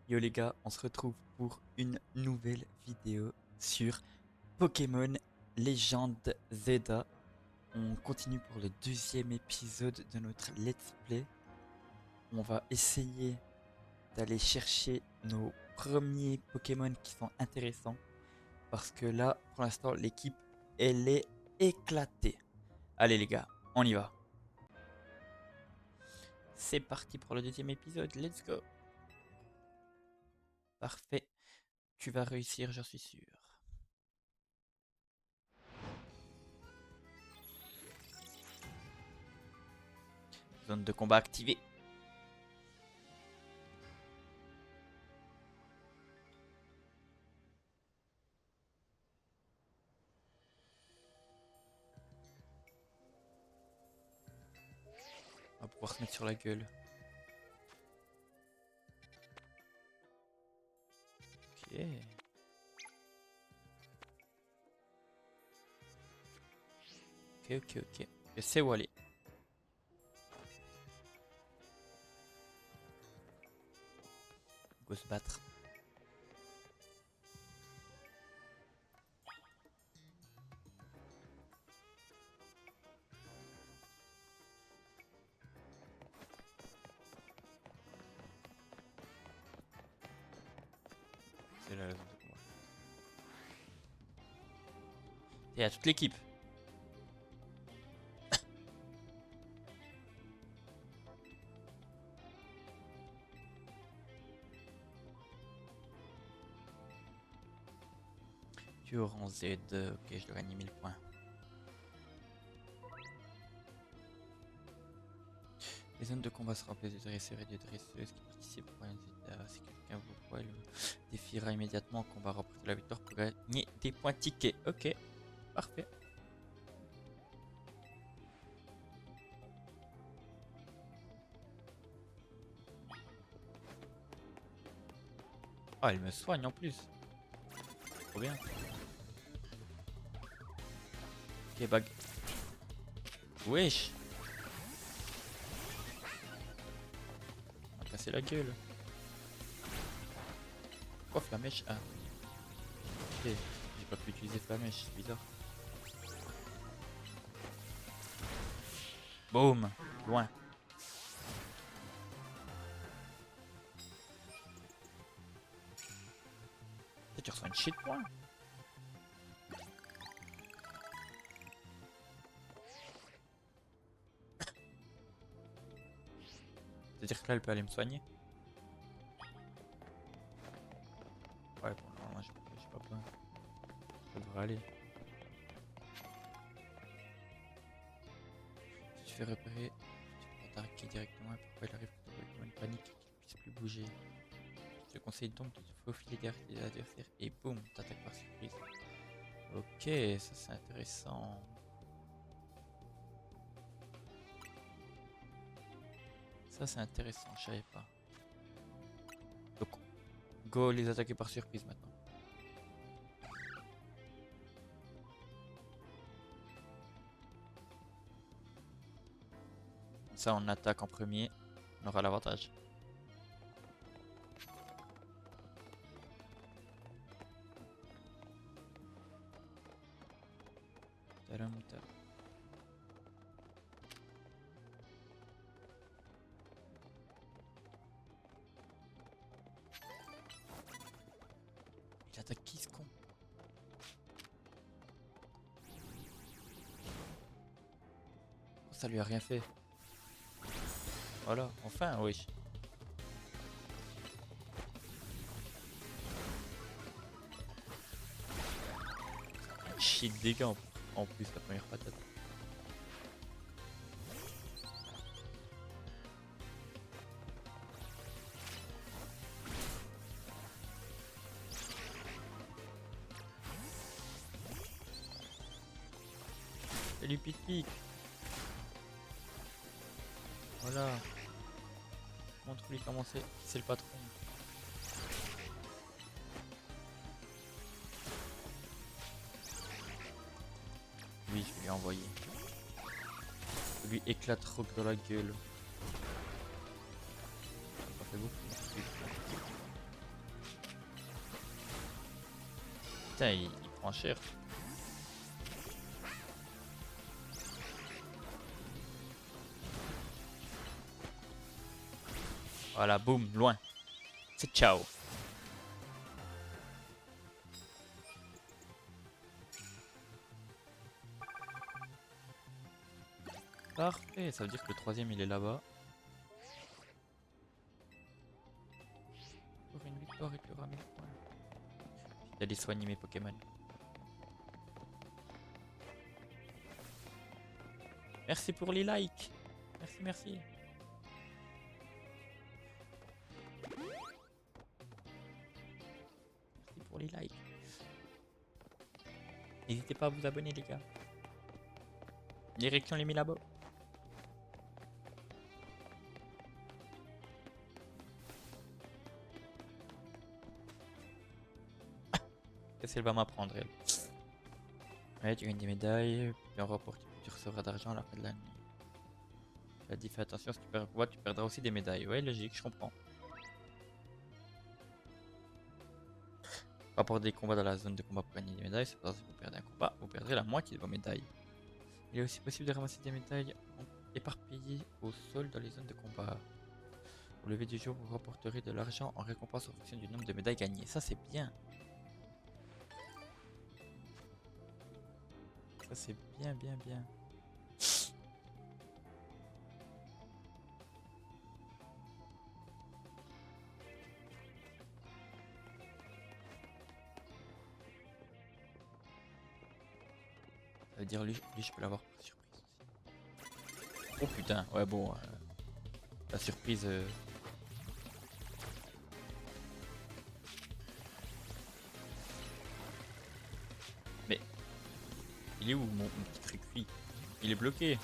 Yo les gars, on se retrouve pour une nouvelle vidéo sur Pokémon Légende Zelda. On continue pour le deuxième épisode de notre Let's Play. On va essayer d'aller chercher nos premiers Pokémon qui sont intéressants. Parce que là, pour l'instant, l'équipe, elle est éclatée. Allez les gars, on y va. C'est parti pour le deuxième épisode, let's go. Parfait, tu vas réussir, j'en suis sûr. Zone de combat activée. On va pouvoir se mettre sur la gueule. Ok. Ok. Je sais où aller. Go se battre. C'est la zone de combat. Et à toute l'équipe. Tu en Z. Ok, je dois gagner 1000 points. Les zones de combat seront remplacées de dresseurs et de dresseuses qui participent au royaume Zelda. Si quelqu'un vous voit, il défiera immédiatement en combat. Remporter la victoire pour gagner des points tickets. Ok, parfait. Ah, elle me soigne en plus. Trop bien. Ok, bag. Wesh. On va casser la gueule. Quoi, flamèche? Ah, ok. J'ai pas pu utiliser flamèche, c'est bizarre. Boum. Loin. Tu reçois une shit point. C'est-à-dire que là, elle peut aller me soigner. Ouais, bon, normalement, j'ai pas besoin. Ça devrait aller. Si tu fais repérer, tu peux attaquer directement et pourquoi il arrive que ton Pokémon panique et qu'il ne puisse plus bouger. Je te conseille donc de te faufiler derrière tes adversaires et boum, t'attaques par surprise. Ok, ça c'est intéressant. Ça c'est intéressant, je savais pas. Donc, go les attaquer par surprise maintenant. Ça on attaque en premier, on aura l'avantage. Tadam, tadam. Il attaque qui ce con? Ça lui a rien fait. Voilà, enfin, oui. Shit dégâts en plus la première patate. Salut Pic-Pic. Voilà. Montre-lui comment c'est le patron. Oui, je vais lui envoyer. Je lui éclate Rock dans la gueule. Ça fait beaucoup. Putain, il prend cher. Voilà, boum, loin. C'est ciao. Parfait, ça veut dire que le troisième il est là-bas. Pour une victoire et tu auras 1000 points. Je vais aller soigner mes Pokémon. Merci pour les likes. Merci, merci. Merci pour les likes. N'hésitez pas à vous abonner les gars. Direction les 1000 abos. Qu'est-ce qu'elle va m'apprendre elle? Ouais, tu gagnes des médailles, puis en rapport tu recevras d'argent à la fin de l'année. Elle a dit fais attention, si tu perds le combat, tu perdras aussi des médailles. Ouais, logique, je comprends. Rapport des combats dans la zone de combat pour gagner des médailles, c'est parce que vous perdez un combat, vous perdrez la moitié de vos médailles. Il est aussi possible de ramasser des médailles éparpillées au sol dans les zones de combat. Au lever du jour, vous rapporterez de l'argent en récompense en fonction du nombre de médailles gagnées. Ça c'est bien. Ça c'est bien, bien, bien. Ça veut dire lui je peux l'avoir pour surprise aussi. Oh putain, ouais bon, la surprise... Mais, il est où mon petit truc lui? Il est bloqué.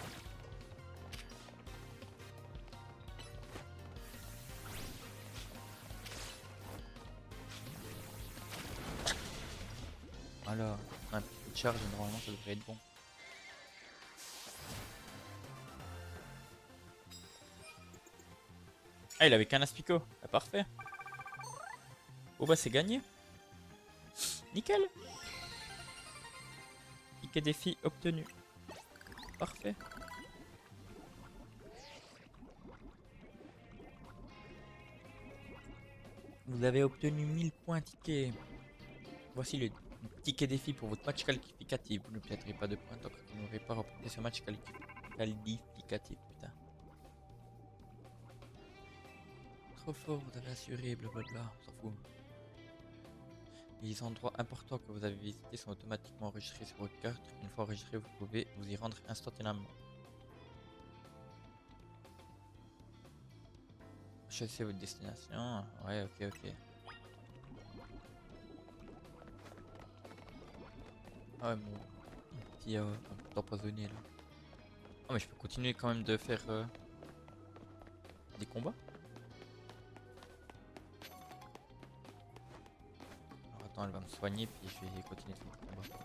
Alors, un petit coup de charge, normalement ça devrait être bon. Ah, il avait qu'un Aspico. Ah, parfait. Oh bah c'est gagné. Nickel. Ticket défi obtenu. Parfait. Vous avez obtenu 1000 points ticket. Voici le ticket défi pour votre match qualificatif. Vous ne perdrez pas de points tant que vous n'aurez pas remporté ce match qualificatif. Putain. Trop fort, vous avez assuré, blablabla. On s'en fout. Les endroits importants que vous avez visités sont automatiquement enregistrés sur votre carte. Une fois enregistrés, vous pouvez vous y rendre instantanément. Choisissez votre destination. Ouais, ok. Ah ouais, mon petit empoisonné là. Ah mais je peux continuer quand même de faire des combats. Alors attends, elle va me soigner puis je vais continuer de faire des combats.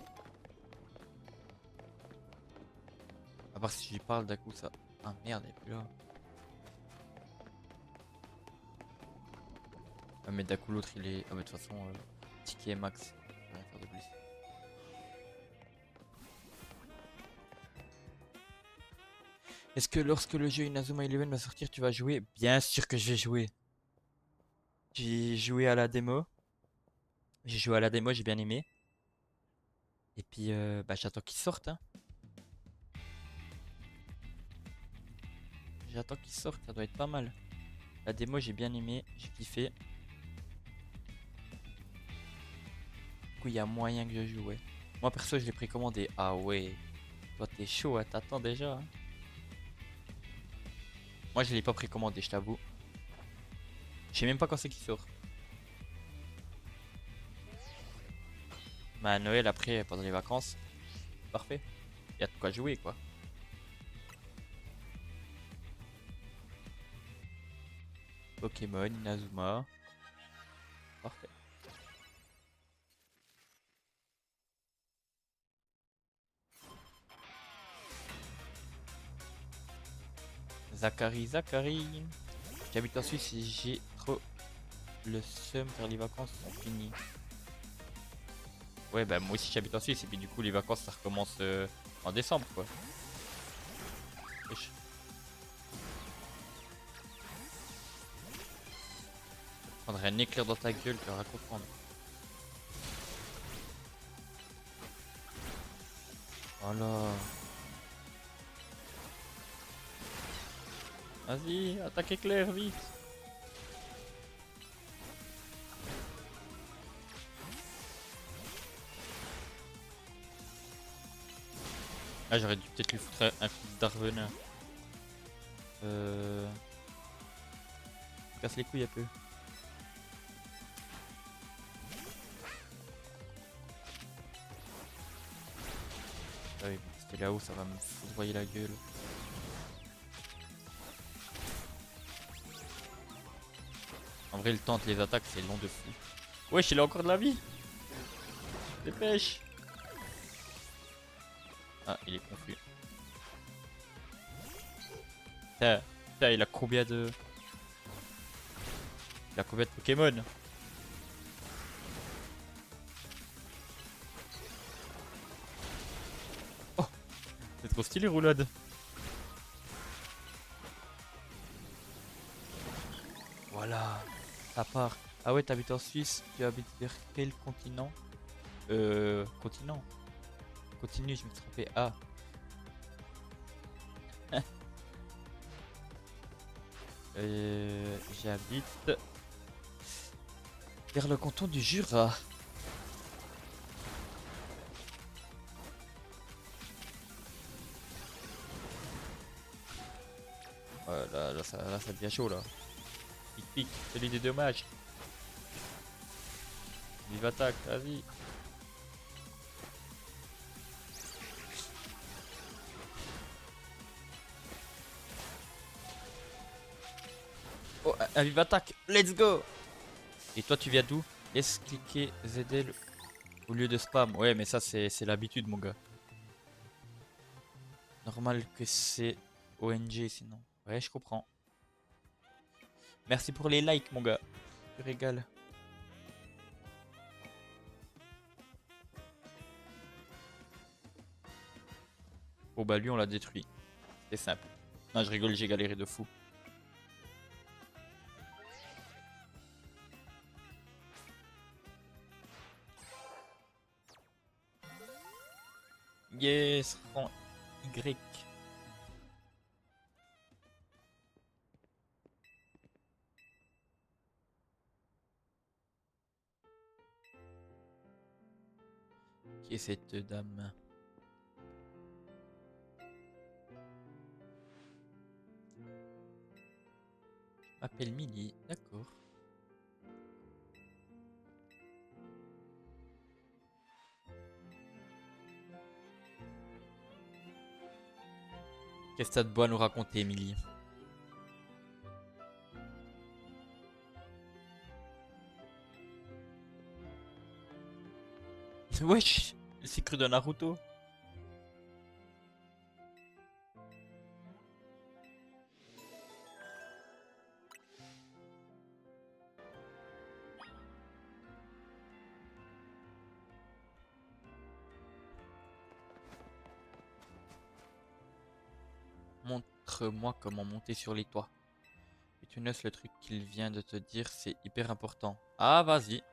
À part si j'y parle d'un coup ça... Ah merde, elle est plus là. Ah mais d'un coup l'autre il est... Ah mais de toute façon, ticket max. Je vais rien faire de plus. Est-ce que lorsque le jeu Inazuma Eleven va sortir, tu vas jouer? Bien sûr que je vais jouer. J'ai joué à la démo. J'ai bien aimé. Et puis, bah, j'attends qu'il sorte. Hein. J'attends qu'il sorte, ça doit être pas mal. La démo, j'ai bien aimé, j'ai kiffé. Du coup, il y a moyen que je joue, ouais. Moi, perso, je l'ai précommandé. Ah ouais. Toi, t'es chaud, hein, t'attends déjà. Hein. Moi, je l'ai pas précommandé, je t'avoue. Je sais même pas quand c'est qu'il sort. Bah, à Noël, après, pendant les vacances. Parfait. Il y a de quoi jouer, quoi. Pokémon, Inazuma. Parfait. Zachary. J'habite en Suisse et j'ai trop le seum car les vacances sont finies. Ouais, bah moi aussi j'habite en Suisse et puis du coup les vacances ça recommence en décembre quoi. Wesh. Je prendrais un éclair dans ta gueule, tu vas comprendre. Voilà. Vas-y, attaque éclair, vite. Ah, j'aurais dû peut-être lui foutre un coup d'Arveneur. Euh... Casse les couilles un peu. Ah oui, c'était là-haut, ça va me foudroyer la gueule. En vrai, le temps de les attaques, c'est long de fou. Wesh, il a encore de la vie. Dépêche. Ah, il est confus. Putain, putain, il a combien de... Il a combien de Pokémon? Oh, c'est trop stylé, roulade. Voilà, ça part. Ah ouais, t'habites en Suisse, tu habites vers quel continent? Continent. Continue, je me suis trompé. Ah. J'habite vers le canton du Jura. Ouais, là, ça devient chaud là. Pique, pique, celui des dommages. Vive attaque, vas-y. Oh, un vive attaque, let's go. Et toi, tu viens d'où? Laisse cliquer ZL au lieu de spam. Ouais, mais ça, c'est l'habitude, mon gars. Normal que c'est ONG sinon. Ouais, je comprends. Merci pour les likes, mon gars. Tu régales. Oh bah lui, on l'a détruit. C'est simple. Non, je rigole, j'ai galéré de fou. Yes, rang Y. Qui est cette dame? M'appelle Millie, d'accord. Qu'est-ce que t'as de beau à nous raconter, Millie? Wesh, elle s'est cru de Naruto. Montre-moi comment monter sur les toits. Et tu notes le truc qu'il vient de te dire, c'est hyper important. Ah, vas-y.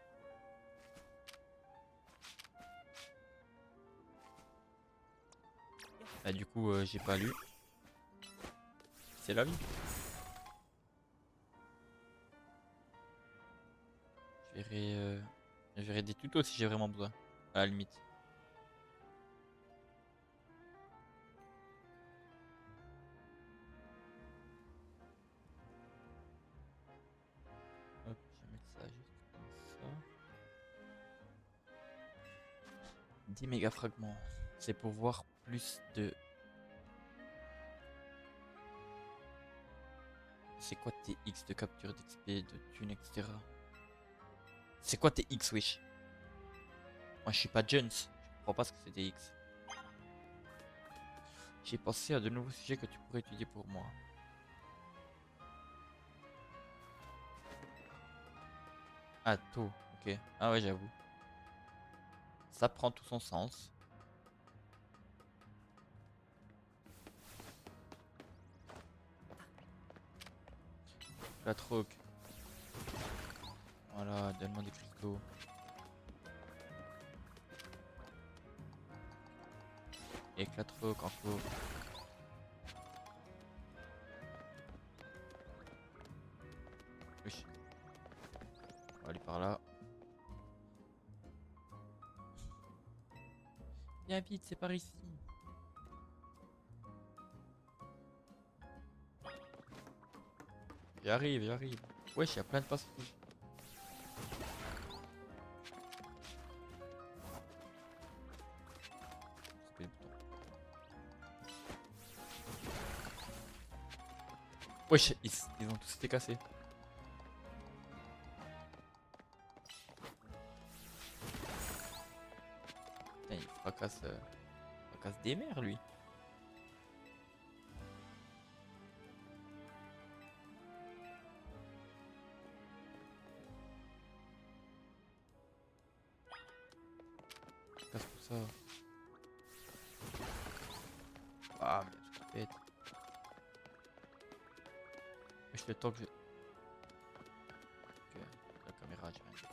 Bah, du coup, j'ai pas lu. C'est la vie. Je verrai des tutos si j'ai vraiment besoin. À la limite. Hop, je vais mettre ça juste comme ça. 10 méga fragments. C'est pour voir plus de... C'est quoi tes X de capture d'XP, de thunes, etc. C'est quoi tes X, wesh? Moi, je suis pas Jones. Je comprends pas ce que c'est des X. J'ai pensé à de nouveaux sujets que tu pourrais étudier pour moi. Ah, tôt, ok. Ah ouais, j'avoue. Ça prend tout son sens. La troque. Voilà, donne-moi des cristaux. Et la troque encore. Oui. On va aller par là. Viens vite, c'est par ici. J'arrive, j'arrive. Wesh, il y a plein de passes rouges. C'est quoi les boutons? Wesh, ils ont tous été cassés. Putain, il fracasse des mers, lui. Il casse tout ça. Ah, mais tout pète. Wesh, le temps que je... Ok, la caméra, j'ai rien dit.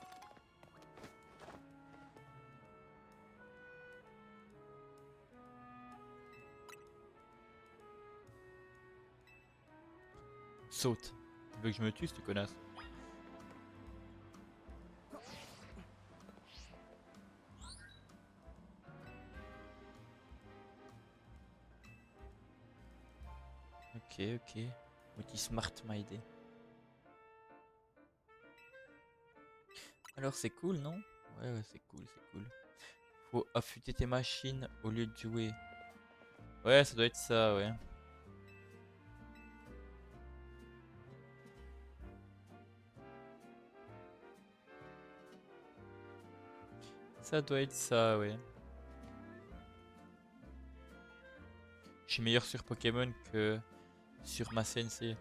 Saute. Tu veux que je me tue, tu connasse? Ok, ok. Outil smart m'a aidé. Alors c'est cool, non? Ouais, ouais, c'est cool, c'est cool. Faut affûter tes machines au lieu de jouer. Ouais, ça doit être ça, ouais. Ça doit être ça, ouais. Je suis meilleur sur Pokémon que sur ma CNC.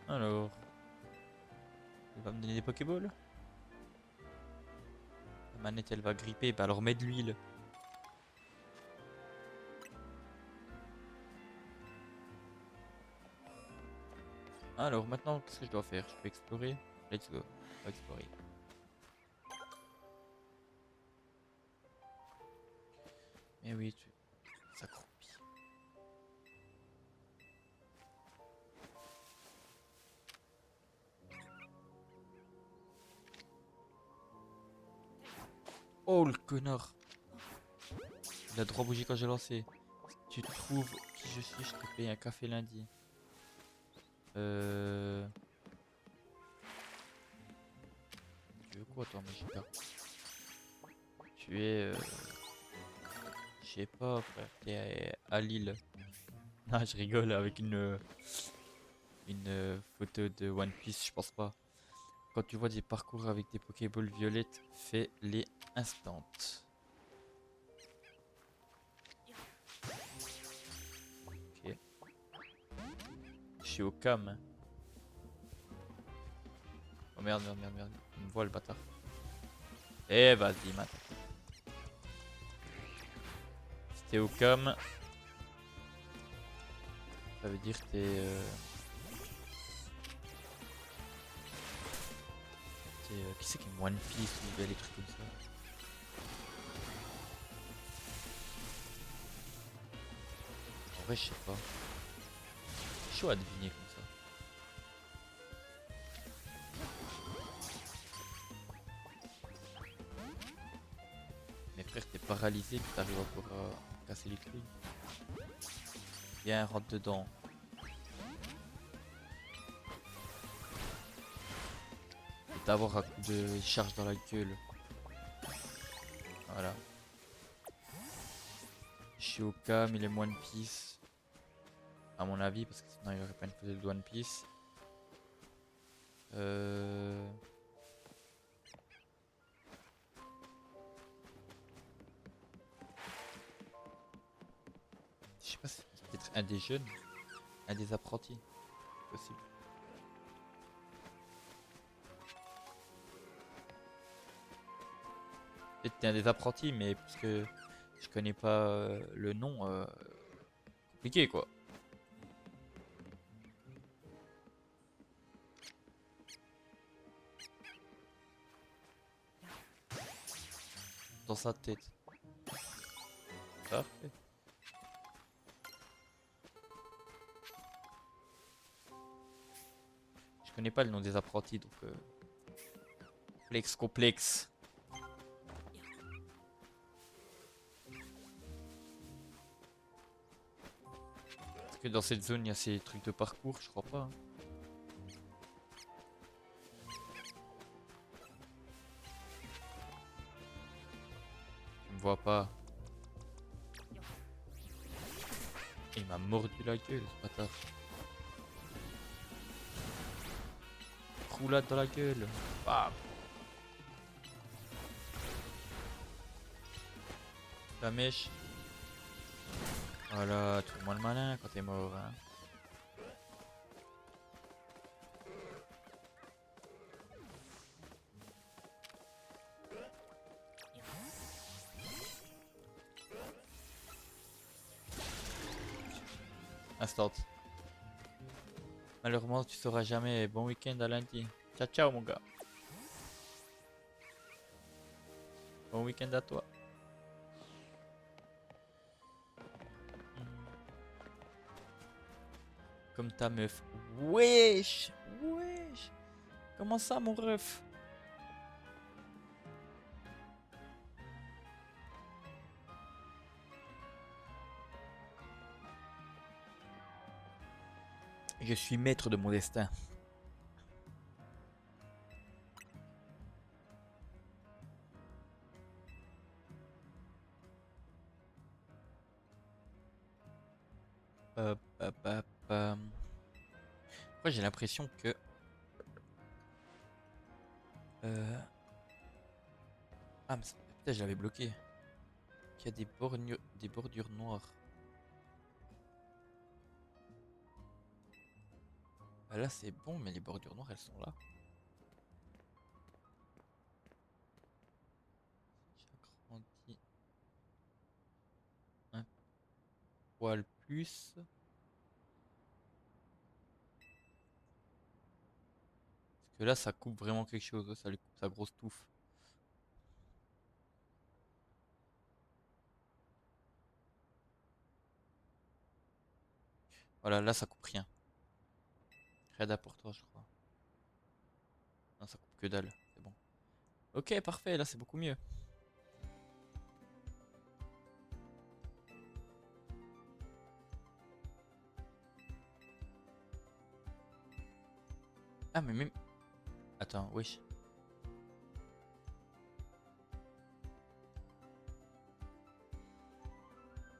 Alors, il va me donner des Pokéballs? La manette elle va gripper, bah alors mets de l'huile. Alors maintenant, qu'est-ce que je dois faire? Je peux explorer? Let's go, on va explorer. Mais oui, tu s'accroupit. Oh le connard! Il a droit bougé quand j'ai lancé. Si tu trouves qui je suis, je te paye un café lundi. Tu veux quoi toi, Magica? Tu es... Je sais pas, frère. T'es à Lille. Ah, je rigole avec une photo de One Piece, je pense pas. Quand tu vois des parcours avec des Pokéballs violettes, fais-les instant. Ok. Je suis au cam. Oh merde, merde, merde, merde. Il me voit le bâtard. Eh, vas-y, maintenant. Si t'es au cam, ça veut dire que qui c'est qui aime One Piece ou des trucs comme ça? En vrai, je sais pas. C'est chaud à deviner comme ça. Mais frère, t'es paralysé, puis t'arrives encore à casser les couilles. Viens, rentre dedans. Et t'avoir un coup de charge dans la gueule. Voilà. Je suis au cam, il est One Piece. À mon avis, parce que sinon il aurait pas une photo de One Piece. Je sais pas si c'est peut-être un des jeunes, un des apprentis. Possible. Peut-être t'es un des apprentis, mais puisque je connais pas le nom, compliqué quoi. Dans sa tête. Parfait. Je connais pas le nom des apprentis, donc complexe. Est-ce que dans cette zone il y a ces trucs de parcours? Je crois pas, hein. Tu me vois pas. Il m'a mordu la gueule, ce bâtard. Roulade dans la gueule. Bam. La mèche. Voilà, tout le monde malin quand t'es mort, hein. Instant. Malheureusement, tu sauras jamais. Bon week-end à lundi. Ciao, ciao, mon gars. Bon week-end à toi. Comme ta meuf. Wesh. Wesh. Comment ça, mon ref? Je suis maître de mon destin. Moi, j'ai l'impression que... Ah, mais putain, je l'avais bloqué. Qu'il y a des bordures noires. Ah, là, c'est bon, mais les bordures noires, elles sont là. J'agrandis un poil plus. Parce que là, ça coupe vraiment quelque chose. Ça lui coupe sa grosse touffe. Voilà, là, ça coupe rien. Rien d'important, je crois. Non, ça coupe que dalle. C'est bon. Ok, parfait. Là, c'est beaucoup mieux. Ah, mais même... Attends, wesh.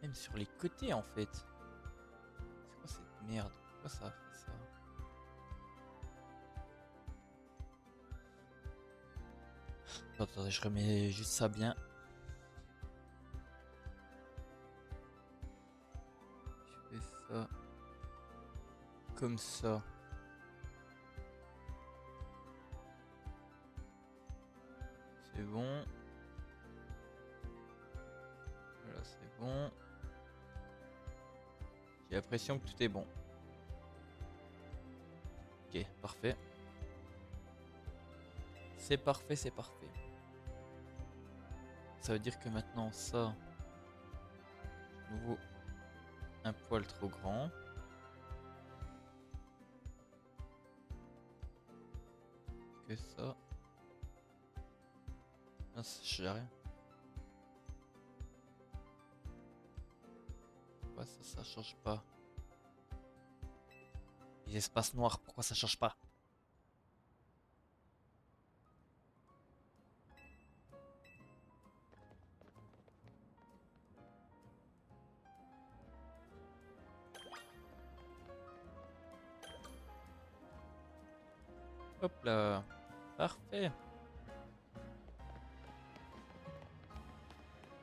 Même sur les côtés, en fait. C'est quoi cette merde? Pourquoi ça a fait ça? Attends, je remets juste ça bien. Je fais ça. Comme ça. C'est bon. Voilà, c'est bon. J'ai l'impression que tout est bon. Ok, parfait. C'est parfait, c'est parfait. Ça veut dire que maintenant ça, nouveau, un poil trop grand. Que ça. Non, j'ai rien. Pourquoi ça change pas? Les espaces noirs, pourquoi ça change pas? Hop là. Parfait.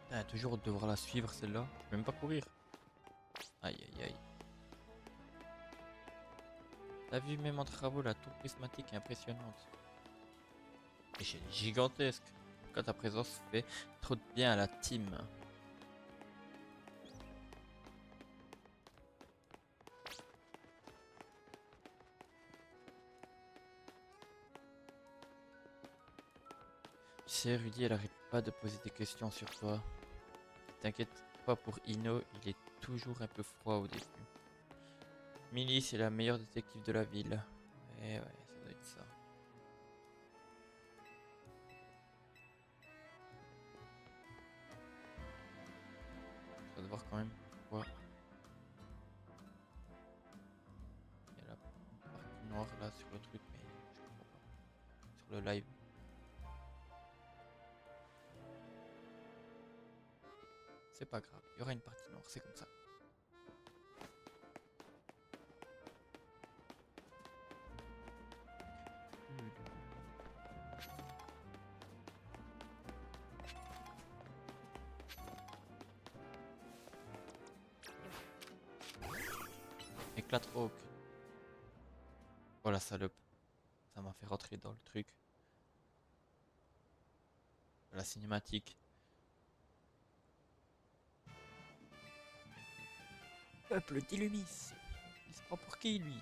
Putain, toujours devoir la suivre celle-là. Je peux même pas courir. Aïe aïe aïe. T'as vu même en travaux, la tour prismatique est impressionnante. Et c'est gigantesque. cas, ta présence fait trop de bien à la team. Tu sais, Rudy, elle arrête pas de poser des questions sur toi. T'inquiète pas pour Ino, il est toujours un peu froid au début. Millie, c'est la meilleure détective de la ville. Eh ouais, ça doit être ça. On va devoir quand même voir. Il y a la partie noire là sur le truc, mais je comprends pas. Sur le live. C'est pas grave, il y aura une partie noire, c'est comme ça. Éclate Hawk. Voilà, salope. Ça m'a fait rentrer dans le truc. La cinématique. Peuple d'Illumis. Il se prend pour qui, lui?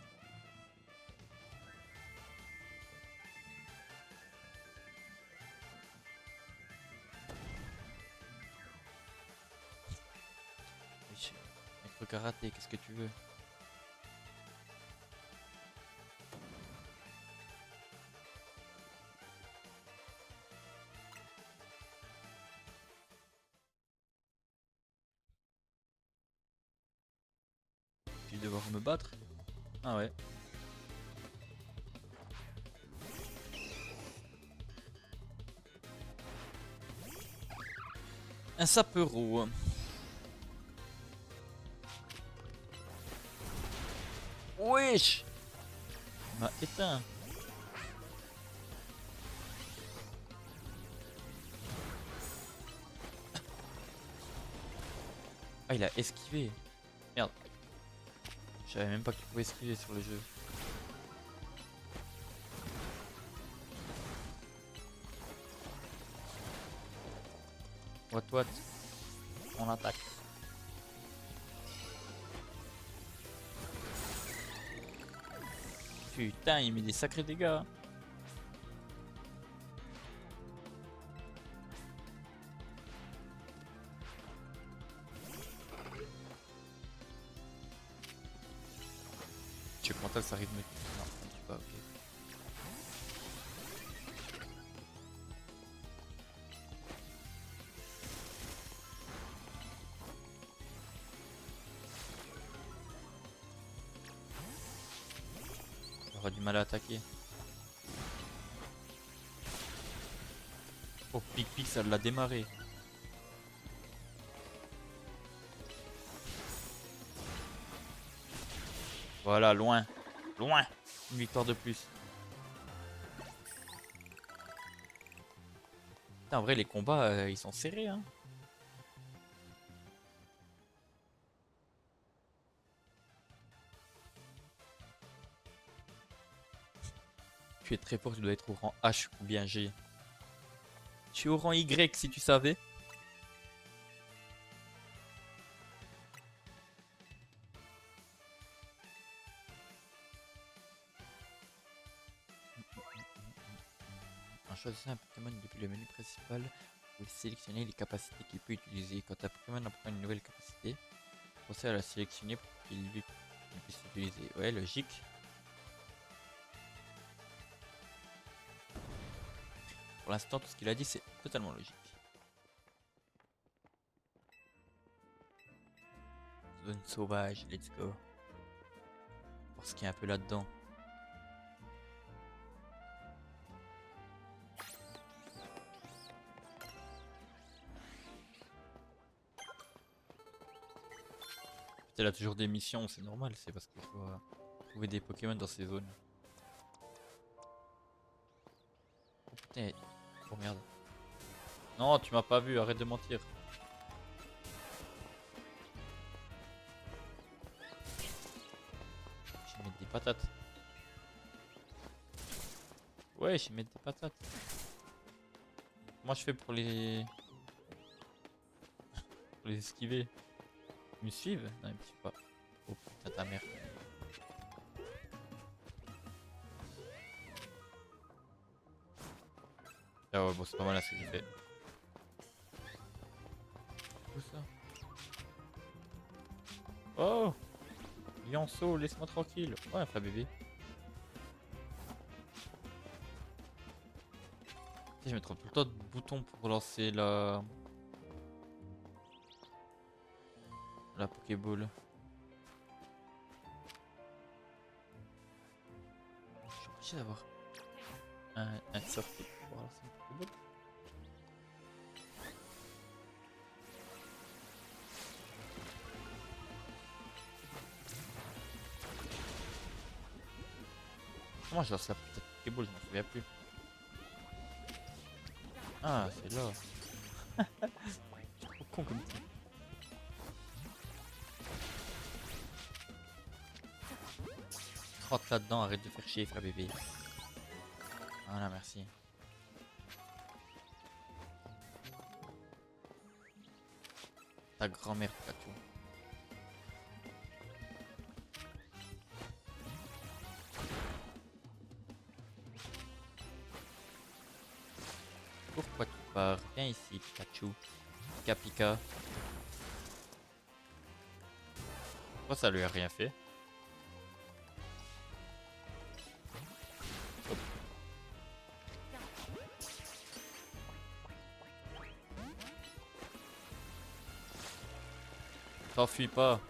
Wesh, maître karaté, qu'est-ce que tu veux? Tu vas devoir me battre? Ah ouais. Un sapero. Wesh! Il m'a éteint. Ah, il a esquivé. Merde. Je savais même pas que tu pouvais esquiver sur le jeu. What? On attaque. Putain, il met des sacrés dégâts. Tu augmentes ça rythme. Non, tu pas, ok. Il aura du mal à attaquer. Oh, pic, ça l'a démarré. Voilà, loin. Loin. Une victoire de plus. Putain, en vrai, les combats, ils sont serrés, hein. Tu es très fort, tu dois être au rang H ou bien G. Je suis au rang Y si tu savais. En choisissant un Pokémon depuis le menu principal, vous sélectionnez les capacités qu'il peut utiliser. Quand un Pokémon apprend une nouvelle capacité, pensez à la sélectionner pour qu'il puisse l'utiliser. Ouais, logique. Pour l'instant, tout ce qu'il a dit, c'est totalement logique. Zone sauvage, let's go. Pour ce qui est un peu là-dedans. Elle a toujours des missions, c'est normal, c'est parce qu'il faut trouver des Pokémon dans ces zones. Oh putain, oh merde. Non, tu m'as pas vu, arrête de mentir. Je vais mettre des patates. Ouais, je vais mettre des patates. Comment je fais pour les... pour les esquiver? Ils me suivent? Non, ils me suivent pas. Oh putain, ta mère. Ah ouais, bon, c'est pas mal là ce que j'ai fait. Où ça? Oh! Lionceau, laisse-moi tranquille. Ouais, enfin bébé. Je me trompe tout le temps de bouton pour lancer la Pokéball. Je suis obligé d'avoir un circuit pour lancer une Pokéball. Comment je lance la petite Pokéball? Je m'en souviens plus. Ah, c'est là. Je suis trop con comme ça. Rentre là-dedans, arrête de faire chier, frère bébé. Voilà, merci. Ta grand-mère, Pikachu. Pourquoi tu pars? Viens ici, Pikachu. Pika Pika. Pourquoi ça lui a rien fait? Hop. T'enfuis pas.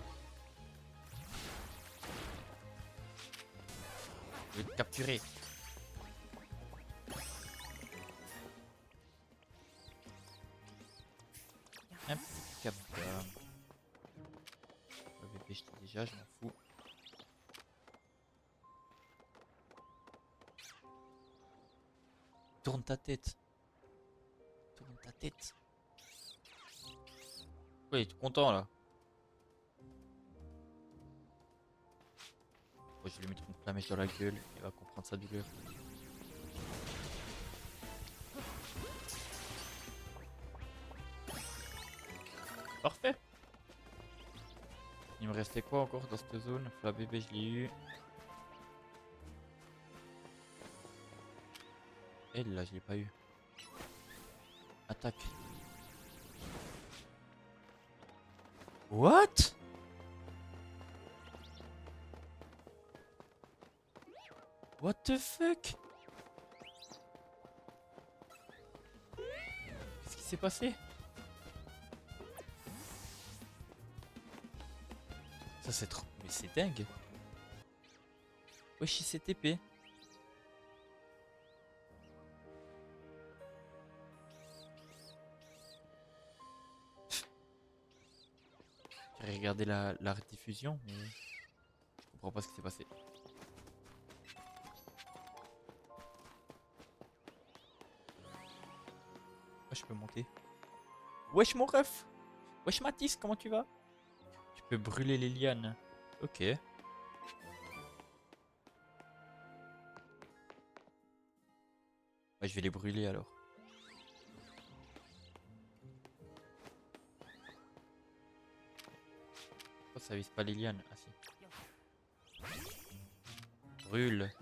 Je vais te capturer. Un petit Pika Pika. Le bébé, je t'ai déjà, je m'en fous. Tourne ta tête. Tourne ta tête. Ouais, il est tout content là. Oh, je vais lui mettre une flamèche dans la gueule. Il va comprendre sa douleur. Parfait. Il me restait quoi encore dans cette zone? La bébé, je l'ai eu. Elle là, je l'ai pas eu. Attaque. What? What the fuck? Qu'est-ce qui s'est passé? Ça c'est trop... Mais c'est dingue. Wesh, il s'est TP. J'ai regardé la rediffusion, mais je comprends pas ce qui s'est passé. Oh, je peux monter. Wesh mon ref. Wesh Mathis, comment tu vas? Tu peux brûler les lianes. Ok. Ouais, je vais les brûler alors. Pourquoi ça vise pas les lianes? Ah si. Brûle.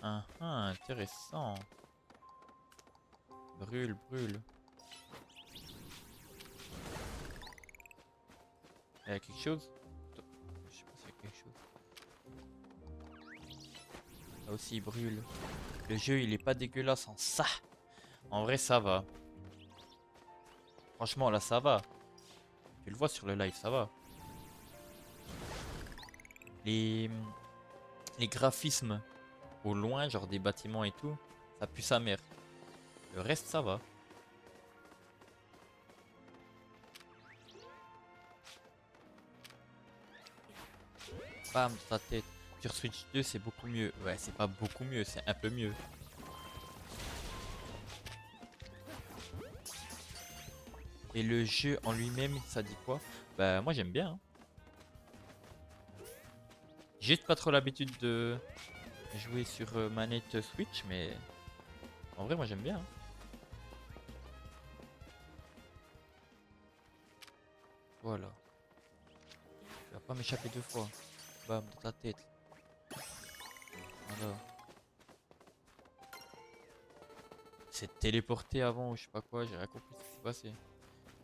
Ah ah, intéressant. Brûle, brûle. Il y a quelque chose? Je sais pas s'il y a quelque chose. Là aussi il brûle. Le jeu il est pas dégueulasse en ça. En vrai ça va. Franchement là ça va. Tu le vois sur le live, ça va. Les, les graphismes au loin, genre des bâtiments et tout, ça pue sa mère. Le reste ça va. Bam, sa tête. Sur Switch 2 c'est beaucoup mieux. Ouais, c'est pas beaucoup mieux, c'est un peu mieux. Et le jeu en lui-même, ça dit quoi? Bah moi j'aime bien. Hein. J'ai juste pas trop l'habitude de jouer sur manette Switch, mais En vrai, moi j'aime bien, hein. Voilà. Tu vas pas m'échapper 2 fois. Bam, dans ta tête. Voilà. C'est téléporté avant ou je sais pas quoi, j'ai rien compris ce qui s'est passé.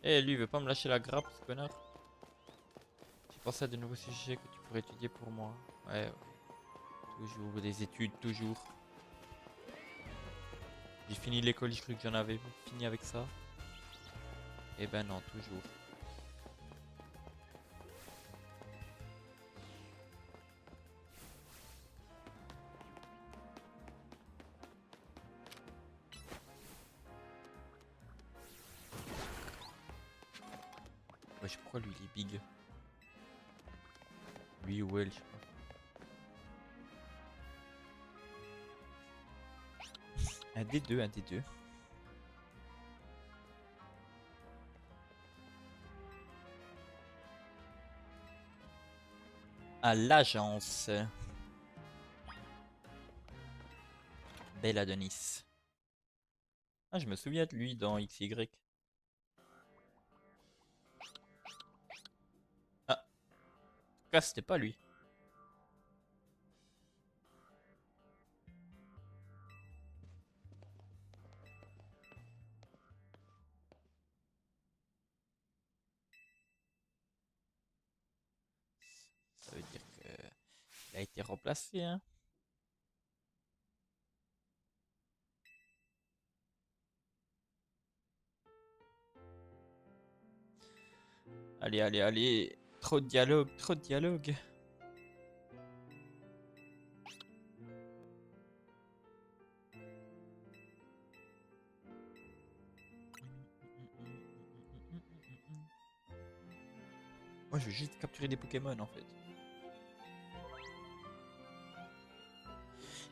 Eh, lui, il veut pas me lâcher la grappe, ce connard. J'ai pensé à de nouveaux sujets que tu pourrais étudier pour moi. Ouais, ouais. Toujours des études, toujours. J'ai fini l'école, je crois que j'en avais fini avec ça. Eh ben non, toujours. Wesh, pourquoi lui il est big? Lui ou elle, je sais pas. Un des deux, un des deux. À l'agence. Belle Adonis. Ah, je me souviens de lui dans XY. Ah, en tout cas, c'était pas lui. Ça veut dire que il a été remplacé, hein. Allez, allez, allez. Trop de dialogue, trop de dialogue. Moi, je veux juste capturer des Pokémon en fait.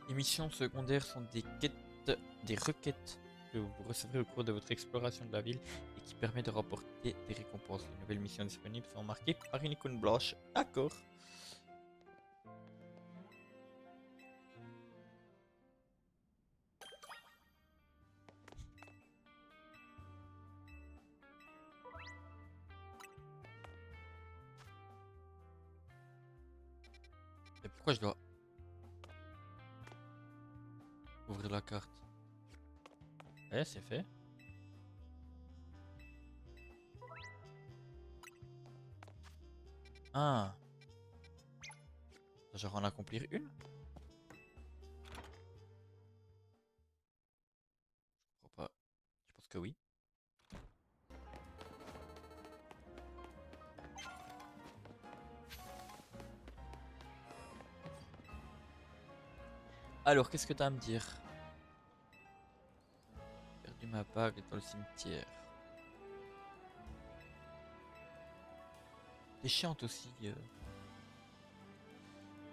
Les missions secondaires sont des quêtes, des requêtes que vous recevrez au cours de votre exploration de la ville et qui permet de remporter des récompenses. Les nouvelles missions disponibles sont marquées par une icône blanche. D'accord. Et pourquoi je dois ouvrir la carte? Eh, c'est fait. Ah, genre en accomplir une? Je crois pas. Je pense que oui. Alors, qu'est-ce que t'as à me dire? J'ai perdu ma bague dans le cimetière. T'es chiante aussi.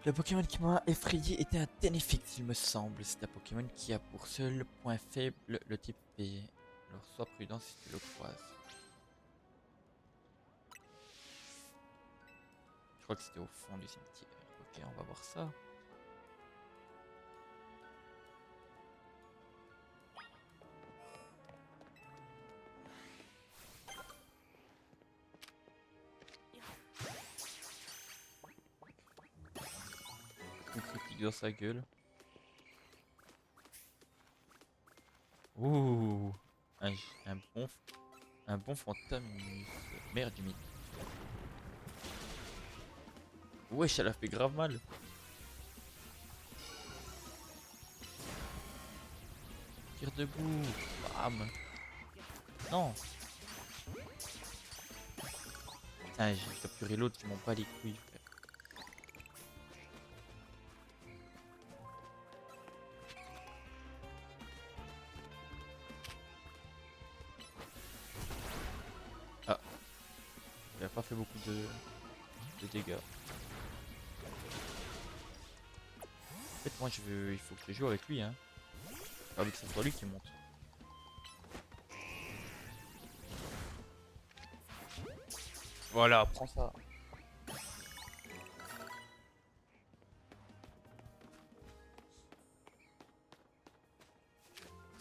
Le Pokémon qui m'a effrayé était un Tenefix, il me semble. C'est un Pokémon qui a pour seul point faible le type P. Alors sois prudent si tu le croises. Je crois que c'était au fond du cimetière. Ok, on va voir ça. Coup critique dans sa gueule. Ouh, un, un bon, un bon Fantaminus. Merde du mythe. Wesh, elle a fait grave mal. Tire debout. Bam. Non. Putain, j'ai capturé l'autre, je m'en bats les couilles, frère. Ah, il a pas fait beaucoup de dégâts. En fait, moi, je veux, il faut que je joue avec lui, hein. J'ai envie que ce soit lui qui monte. Voilà, prends ça.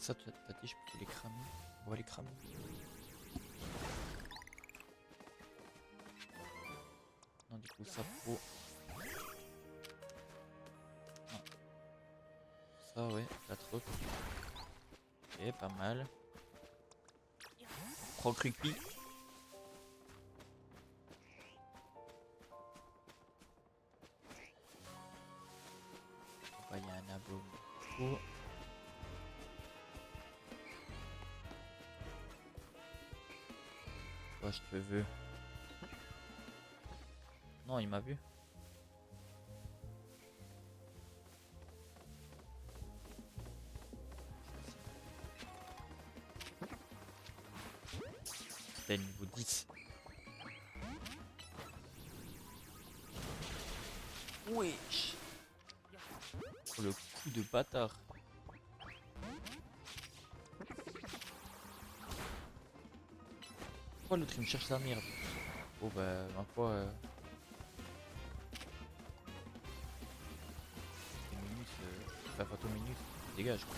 Ça, t'as dit, je peux les cramer. On va les cramer. Non, du coup, ça faut. Non. Ça, ouais, la troc. Ok, pas mal. Croc rugby. Il y a un abo. Oh. Toi, je te veux. Non, il m'a vu. C'est niveau 10. Wesh. Oh, le coup de bâtard. Pourquoi l'autre il me cherche la merde? Oh bah ma foi minutes, enfin photo minutes, dégage quoi.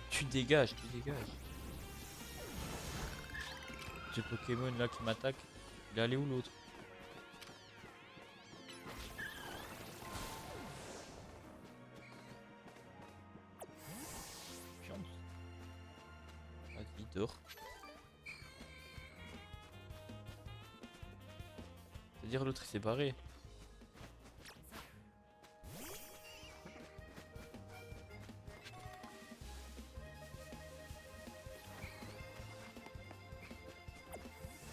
Tu dégages, tu dégages. Ce Pokémon là qui m'attaque, il est allé où l'autre? Vas-y, dors. C'est-à-dire l'autre il s'est barré.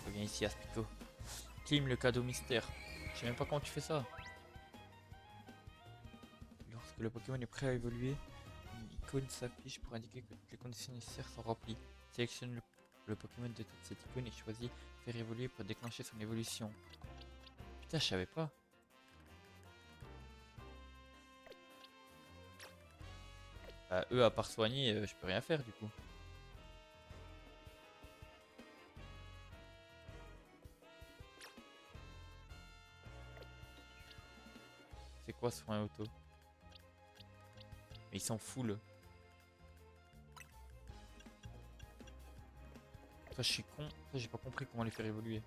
Reviens ici Aspico. Clim le cadeau mystère. Je sais même pas comment tu fais ça. Lorsque le Pokémon est prêt à évoluer, une icône s'affiche pour indiquer que toutes les conditions nécessaires sont remplies. Sélectionne le Pokémon de cette icône et choisis faire évoluer pour déclencher son évolution. Putain, je savais pas. Eux, à part soigner, je peux rien faire du coup. C'est quoi soin auto? Mais ils s'en foutent. Ça, je suis con. Ça, j'ai pas compris comment les faire évoluer.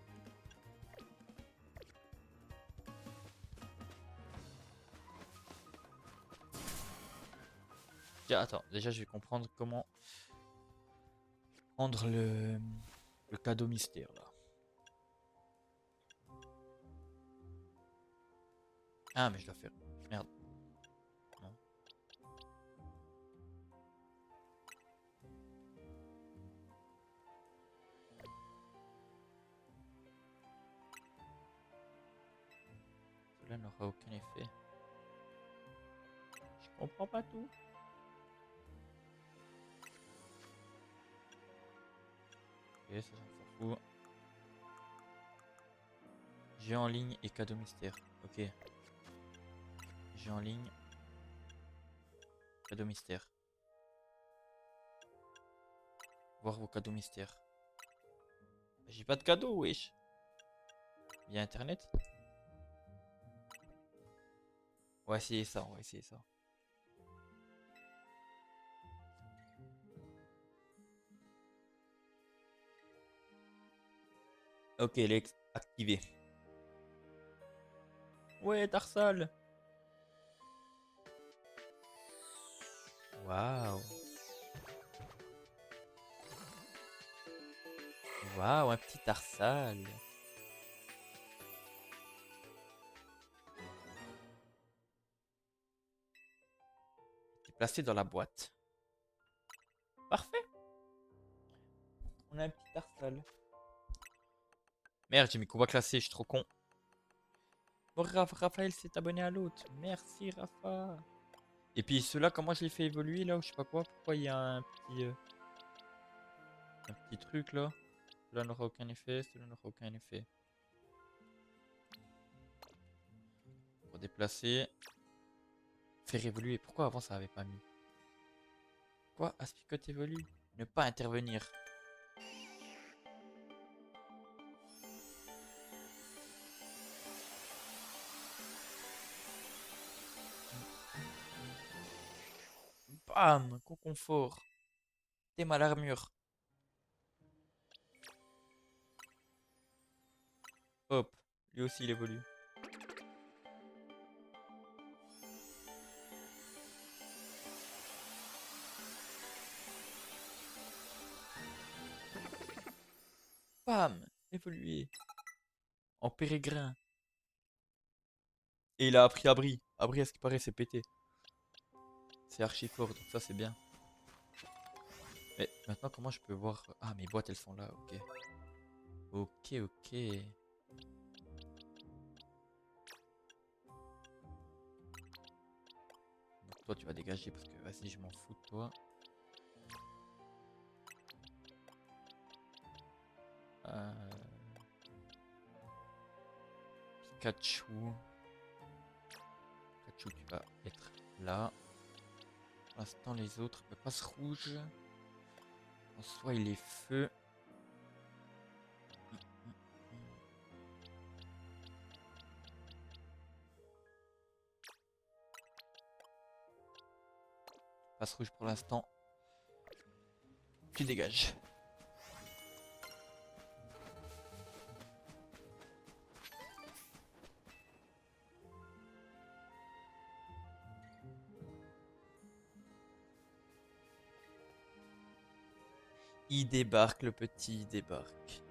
Déjà, attends. Déjà, je vais comprendre comment prendre le cadeau mystère là. Ah, mais je dois faire. Merde. Non. Cela n'aura aucun effet. Je comprends pas tout. Ok, ça j'en s'en fout. Jeu en ligne et cadeau mystère. Ok. Jeu en ligne. Cadeau mystère. Voir vos cadeaux mystères. J'ai pas de cadeau, wesh. Via internet. On va essayer ça, on va essayer ça. Ok, Lex, activé. Ouais, Tarsal. Waouh. Waouh, un petit Tarsal. Placé dans la boîte. Parfait. On a un petit Tarsal. Merde, j'ai mis combat classé, je suis trop con. Bon, Raphaël s'est abonné à l'autre. Merci, Rafa. Et puis ceux-là, comment je les fais évoluer là ou je sais pas quoi? Pourquoi il y a un petit truc là? Cela n'aura aucun effet, cela n'aura aucun effet. Pour déplacer. Faire évoluer. Pourquoi avant ça avait pas mis? Quoi? Aspicote évolue? Ne pas intervenir. Bam! Conconfort. T'es mal armure. Hop. Lui aussi il évolue. Bam! Évolué. En pérégrin. Et il a appris Abri. Abri, à ce qui paraît, c'est pété. C'est archi fort, donc ça c'est bien. Mais maintenant, comment je peux voir... Ah, mes boîtes, elles sont là, ok. Ok, ok. Donc toi, tu vas dégager parce que, vas-y, je m'en fous de toi. Euh... Pikachu. Pikachu, tu vas être là. Pour l'instant, les autres... Bah, passe rouge. En soi, il est feu. Passe rouge pour l'instant. Tu dégages. Il débarque, le petit, il débarque.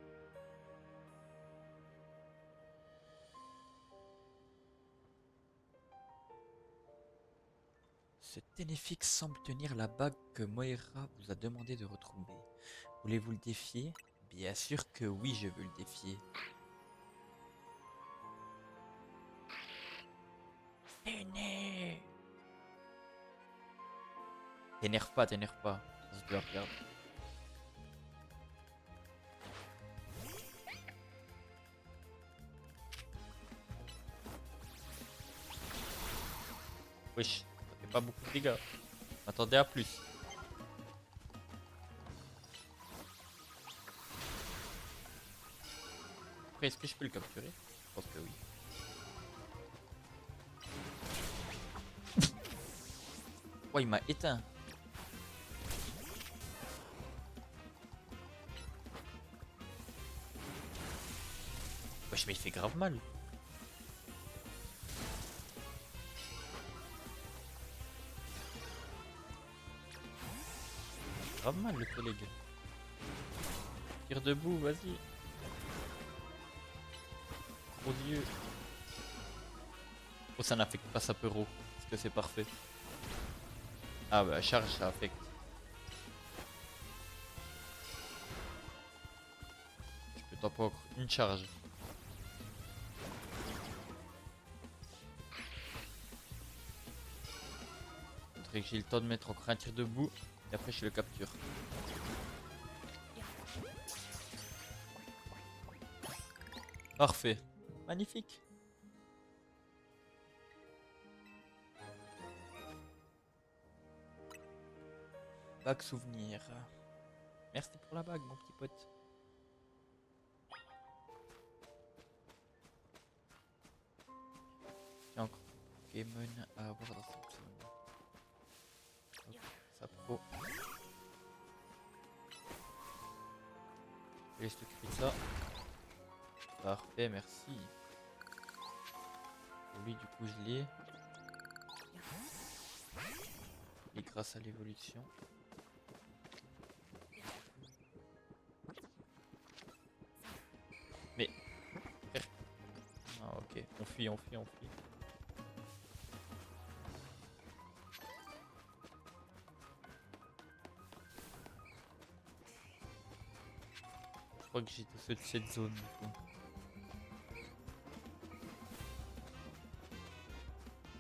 Ce Ténéfix semble tenir la bague que Moira vous a demandé de retrouver. Voulez-vous le défier? Bien sûr que oui, je veux le défier. Tenez! T'énerve pas, t'énerve pas. Ça se doit perdre. Wesh, ça fait pas beaucoup de dégâts. M'attendais à plus. Après, est-ce que je peux le capturer? Je pense que oui. Oh, il m'a éteint. Wesh, mais il fait grave mal. Grave mal, le collègue. Tire debout, vas-y. Gros yeux. Oh, ça n'affecte pas sa peuro. Parce que c'est parfait. Ah bah, charge, ça affecte. Je peux t'en prendre une charge. Faudrait que j'ai le temps de mettre encore un tir debout. Et après, je le capture. Parfait. Magnifique. Bague souvenir. Merci pour la bague, mon petit pote. J'ai encore Pokémon à avoir dans cette zone. Hop, ça pro. Je laisse t'occuper de ça. Parfait, merci. Lui, du coup, je l'ai. Et grâce à l'évolution. Mais... Ah, ok. On fuit, on fuit, on fuit. Je crois que j'ai tout fait de cette zone, du coup.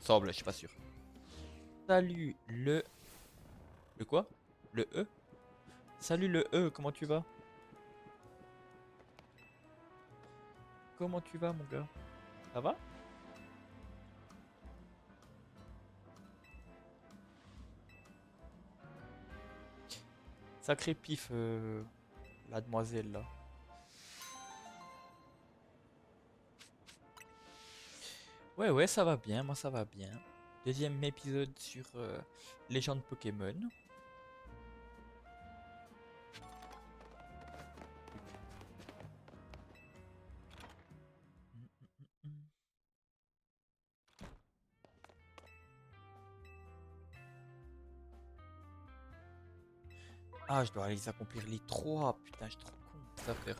Semble, je suis pas sûr. Salut le... Le quoi? Le E? Salut le E, comment tu vas? Comment tu vas, mon gars? Ça va? Sacré pif, la demoiselle là. Ouais, ouais, ça va bien, moi ça va bien. deuxième épisode sur Légende Pokémon. Ah, je dois aller accomplir les 3. Putain, je suis trop con. Ça faire.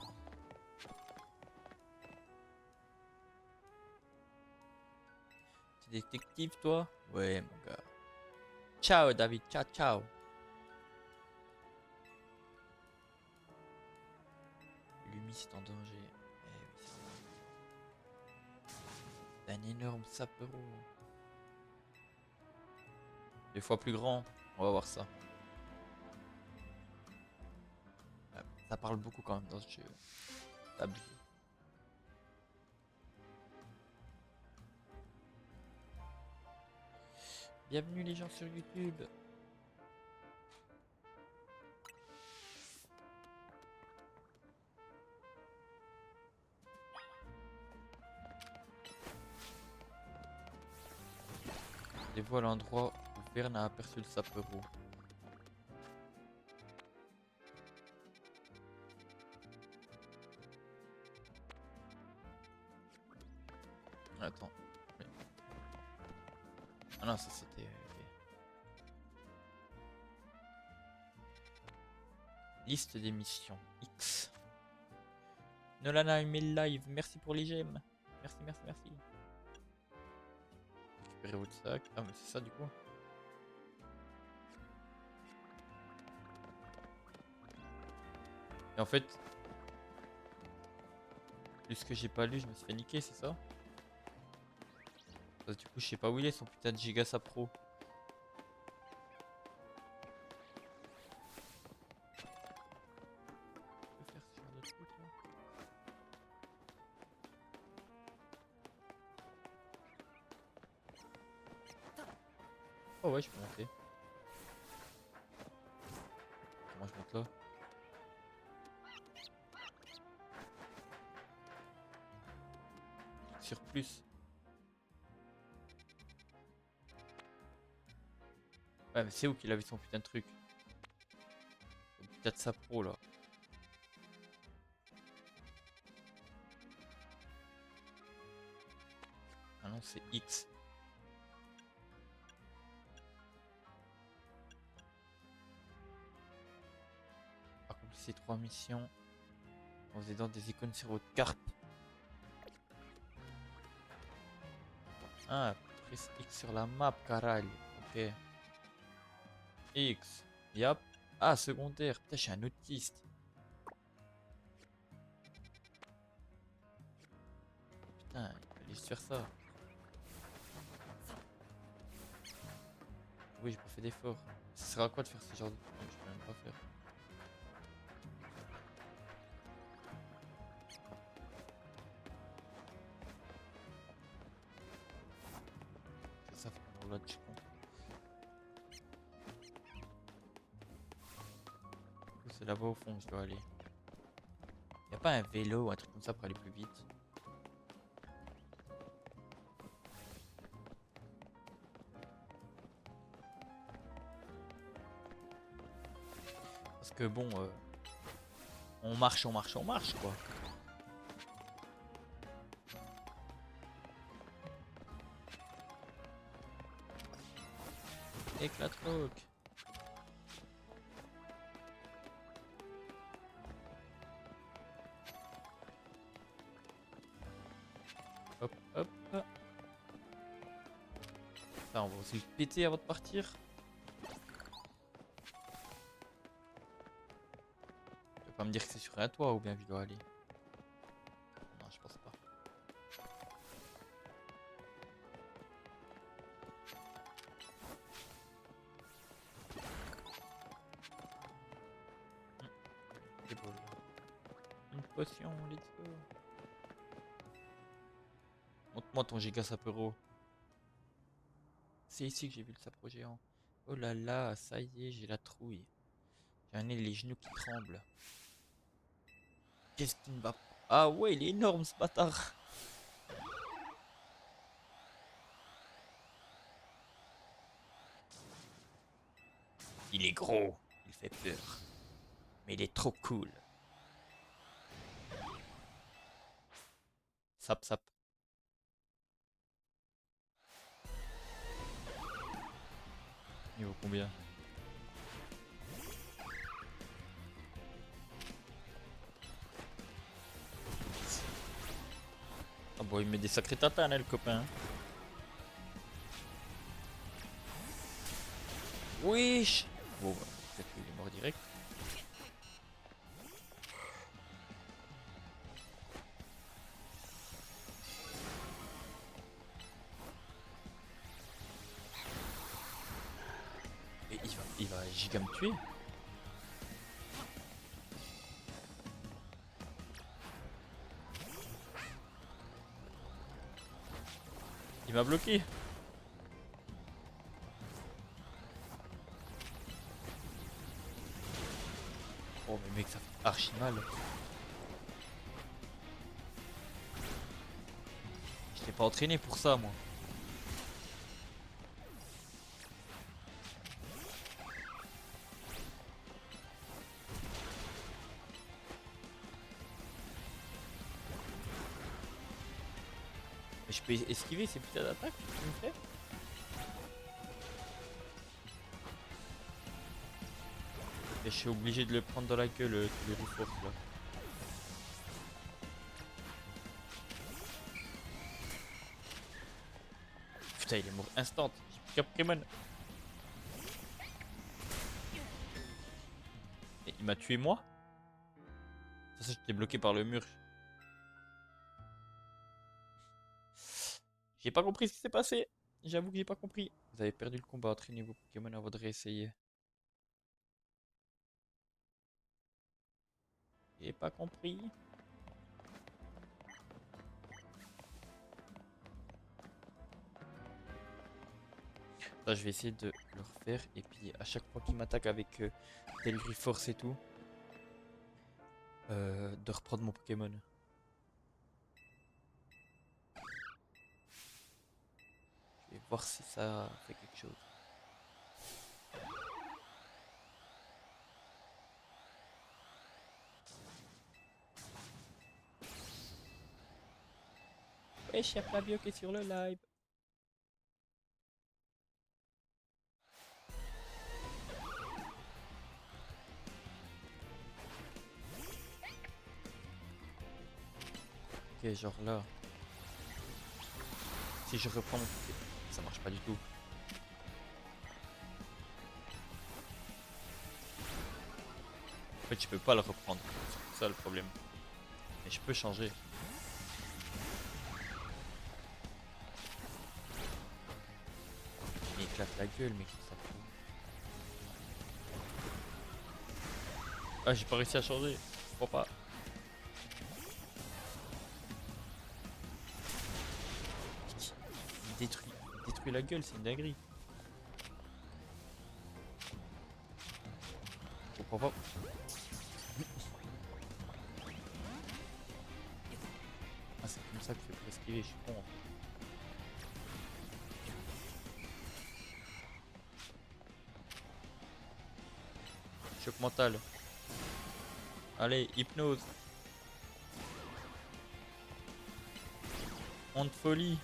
T'es détective, toi? Ouais, mon gars. Ciao, David. Ciao, ciao. Lumi, c'est en danger. Eh oui, c'est un énorme sapero. 2 fois plus grand. On va voir ça. Ça parle beaucoup quand même dans ce jeu. Abusé. Bienvenue les gens sur YouTube. Dévoile l'endroit où Verne a aperçu le sapero. Attends. Mais- Ah non, ça c'était. Ok. Liste des missions. X. Nolana aimé le live. Merci pour les gemmes. Merci, merci, merci. Récupérez votre sac. Ah, mais c'est ça du coup. Et en fait, plus que j'ai pas lu, je me suis fait niquer, c'est ça? Parce que du coup, je sais pas où il est son putain de giga sapro. Je peux faire ce genre de truc là? Oh ouais, je peux monter. Comment je monte là? Sur plus. Ouais, mais c'est où qu'il avait son putain de truc? Son putain de sapro là. Ah non, c'est X. Accomplissez 3 missions en vous aidant des icônes sur votre carte. Ah, prise X sur la map, caralho. Ok. X. Yep. Ah, secondaire. Putain, je suis un autiste. Putain, il fallait juste faire ça. Oui, j'ai pas fait d'effort. Ça sert à quoi de faire ce genre de truc? Je peux même pas faire. C'est ça, faut qu'on reload, je compte. C'est là-bas au fond que je dois aller. Y a pas un vélo ou un truc comme ça pour aller plus vite? Parce que bon, on marche, on marche, on marche quoi. Éclate rock. Hop, hop, hop. Ça, on va aussi le péter avant de partir. Tu vas pas me dire que c'est sur un toit ou bien je dois aller. Non, je pense pas. C'est beau, là. Une potion, let's go. Montre-moi ton giga sapero. C'est ici que j'ai vu le sapro géant. Oh là là, ça y est, j'ai la trouille. J'en ai les genoux qui tremblent. Qu'est-ce qui me va? Ah ouais, il est énorme ce bâtard. gros, il fait peur. Mais il est trop cool. Sap sap. Il vaut combien? Ah bon, il met des sacrés tatanes, hein, le copain. Wesh. Bon, bah, peut-être qu'il est mort direct. Et il va giga me tuer. Il m'a bloqué. Oh mais mec, ça fait archi mal. Je t'ai pas entraîné pour ça, moi. Mais je peux esquiver ces putains d'attaques que tu me fais? Et je suis obligé de le prendre dans la gueule, tous les ressources là. Putain, il est mort instant. J'ai plus qu'un Pokémon. Et il m'a tué moi? Ça, j'étais bloqué par le mur. J'ai pas compris ce qui s'est passé. J'avoue que j'ai pas compris. Vous avez perdu le combat, entraînez vos Pokémon avant de réessayer. J'ai pas compris. Là, je vais essayer de le refaire. Et puis, à chaque fois qu'il m'attaque avec tel Griforce et tout, de reprendre mon Pokémon. Je vais voir si ça fait quelque chose. Wesh, y'a Flavio qui est sur le live. Ok, genre là. Si je reprends mon Pokémon, ça marche pas du tout. En fait, je peux pas le reprendre. C'est ça le problème. Mais je peux changer. Il éclate la gueule, mais qu'est-ce que ça fout? Ah, j'ai pas réussi à changer. Je crois pas. Il détruit la gueule, c'est une dinguerie. Je comprends pas. Ah, c'est comme ça que je fais pour esquiver, je suis con. Choc mental. Allez, hypnose. Onde folie.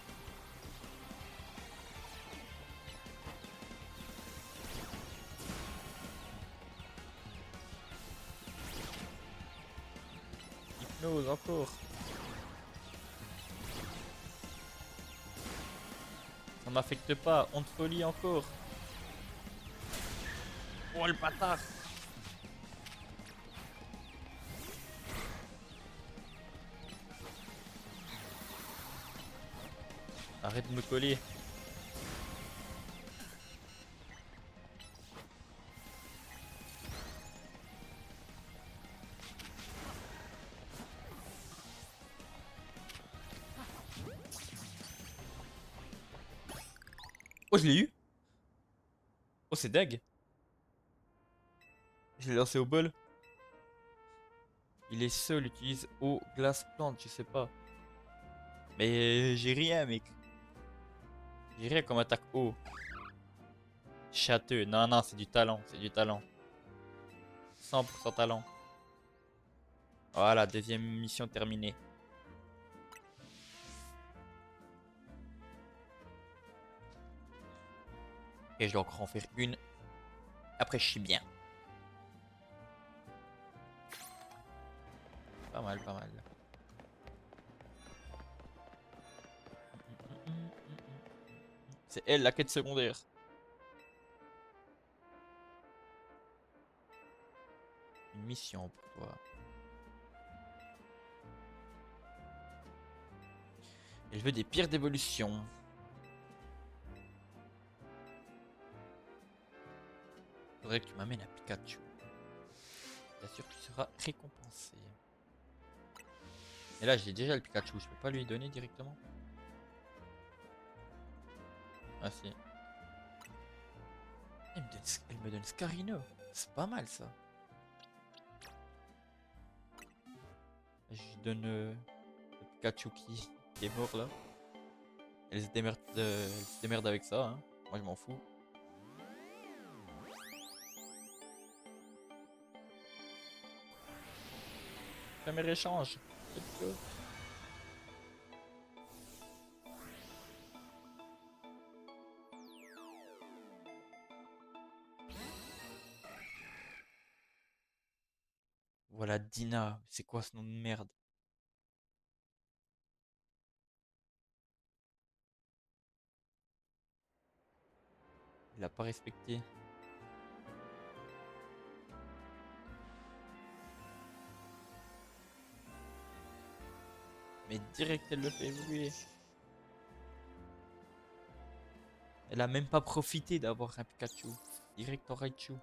Hypnose encore. Ça m'affecte pas. Onde folie encore. Oh le bâtard. Arrête de me coller. Oh, je l'ai eu. Oh, c'est dingue. Je l'ai lancé au bol. Il est seul, utilise eau, glace, plante, je sais pas. Mais j'ai rien, mec. J'ai rien comme attaque eau. Châteux. Non, non, c'est du talent. C'est du talent. 100% talent. Voilà, deuxième mission terminée. Et je dois encore en faire une. Après, je suis bien. Pas mal, pas mal. C'est elle, la quête secondaire. Une mission pour toi. Elle veut des pierres d'évolution. Faudrait que tu m'amènes à Pikachu. Bien sûr que tu seras récompensé. Et là, j'ai déjà le Pikachu. Je peux pas lui donner directement. Ah si. Elle me donne Scarino. C'est pas mal ça. Je lui donne le Pikachu qui est mort là. Elle se démerde avec ça. Hein. Moi je m'en fous. Premier échange. Let's go. Voilà Dina. C'est quoi ce nom de merde? Il a pas respecté. Mais direct elle le fait évoluer. Elle a même pas profité d'avoir un Pikachu. Direct en Raichu.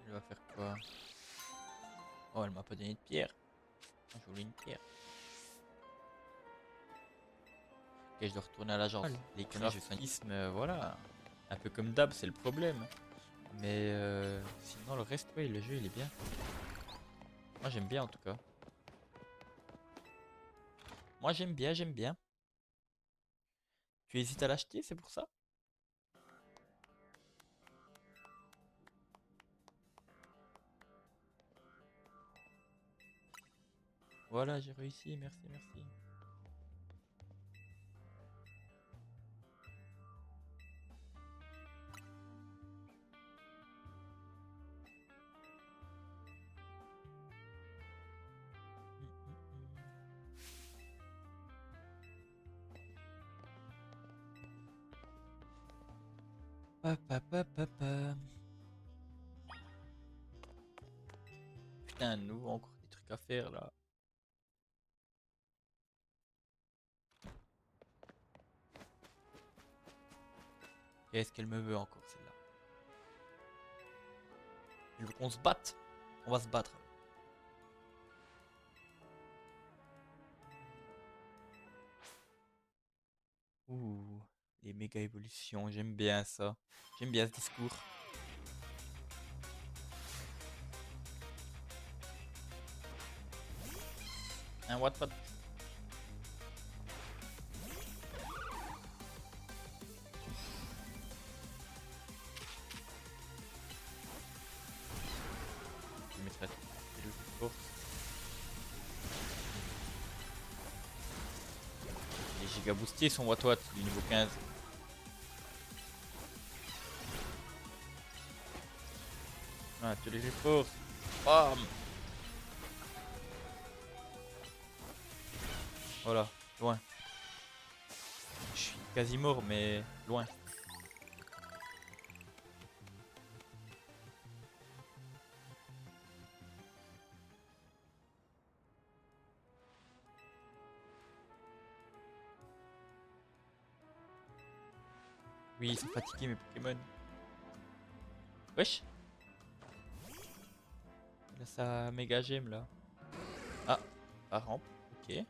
Elle va faire quoi? Oh, elle m'a pas donné de pierre. Je voulais une pierre. Ok, je dois retourner à l'agence. Les graphismes, voilà. Un peu comme d'hab, c'est le problème. Mais sinon, le reste, ouais, le jeu, il est bien. Moi, j'aime bien en tout cas. Moi, j'aime bien, j'aime bien. Tu hésites à l'acheter, c'est pour ça? Voilà, j'ai réussi, merci, merci. Pa, pa, pa, pa, pa. Putain, nous, encore des trucs à faire là. Qu'est-ce qu'elle me veut encore celle-là? Elle veut qu'on se batte. On va se battre. Ouh, les méga évolutions, j'aime bien ça. J'aime bien ce discours. Un Wattpad. Je mettrai le force. Les giga boostiers sont Watt du niveau 15. Ah, tu les forces. Bam. Voilà, loin. Je suis quasi mort, mais loin. Oui, ils sont fatigués mes Pokémon. Wesh. Il a sa méga gemme là. Ah, Faramp, ok.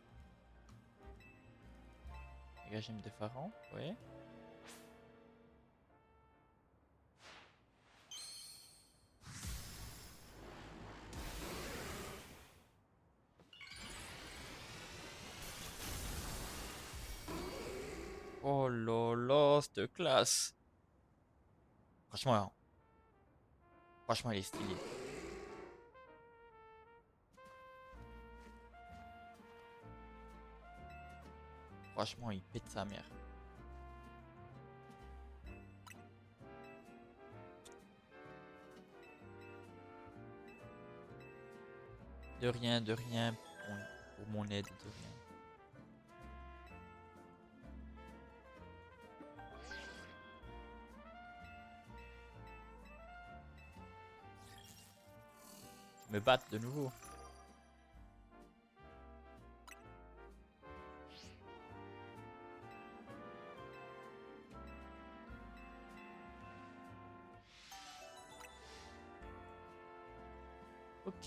Méga gemme de Faramp, ouais. Oh là là, cette classe. Franchement, il est stylé. Franchement, il pète sa mère. De rien pour mon aide, de rien. Me battre de nouveau.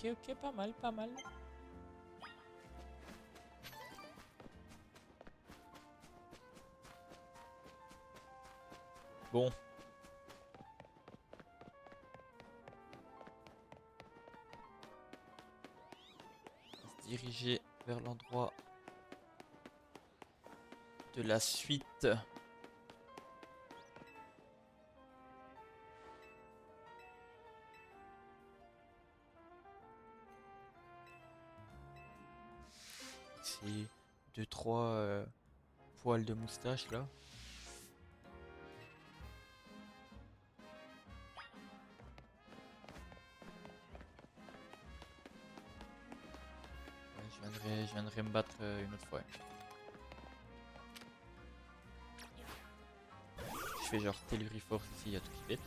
Ok, pas mal, pas mal. Bon. On va se diriger vers l'endroit de la suite. C'est 2-3 poils de moustache là. Ouais, je viendrai me battre une autre fois. Je fais genre Telluri Force ici, il y a tout qui pète.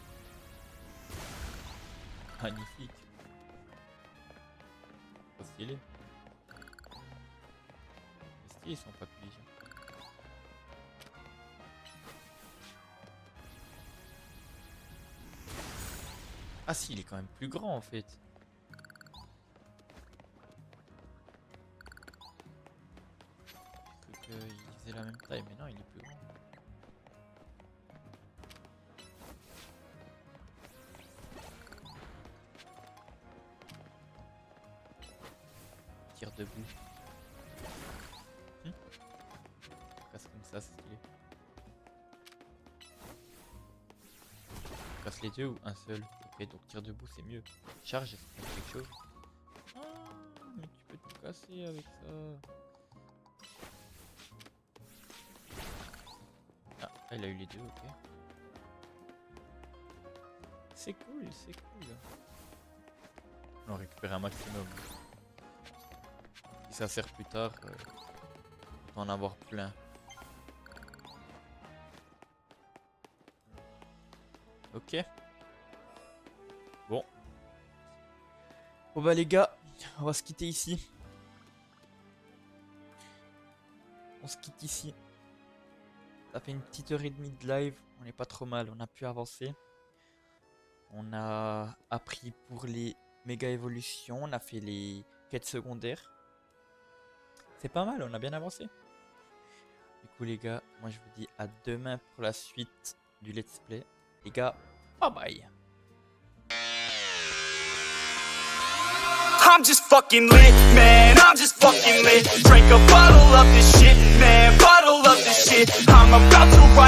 Magnifique. Trop stylé. Ils sont pas plus légers. Ah si, il est quand même plus grand en fait. J'ai cru qu'il faisait la même taille, mais non, il est plus grand. Tire debout. Casse comme ça, c'est stylé. Casse les deux ou un seul? Ok, donc tire debout c'est mieux. Charge, est-ce que quelque chose? Ah, mais tu peux tout casser avec ça. Ah, il a eu les deux, ok. C'est cool, c'est cool. On récupère un maximum. Si ça sert plus tard, on va en avoir plein. Ok. Bon. Bon bah les gars, on va se quitter ici. On se quitte ici. Ça fait une petite heure et demie de live. On n'est pas trop mal, on a pu avancer. On a appris pour les méga évolutions. On a fait les quêtes secondaires. C'est pas mal, on a bien avancé. Du coup les gars, moi je vous dis à demain pour la suite du let's play. Les gars, bye bye. I'm just fucking lit, man, I'm just fucking lit. Drink a bottle of this shit, man, bottle of this shit. I'm about to write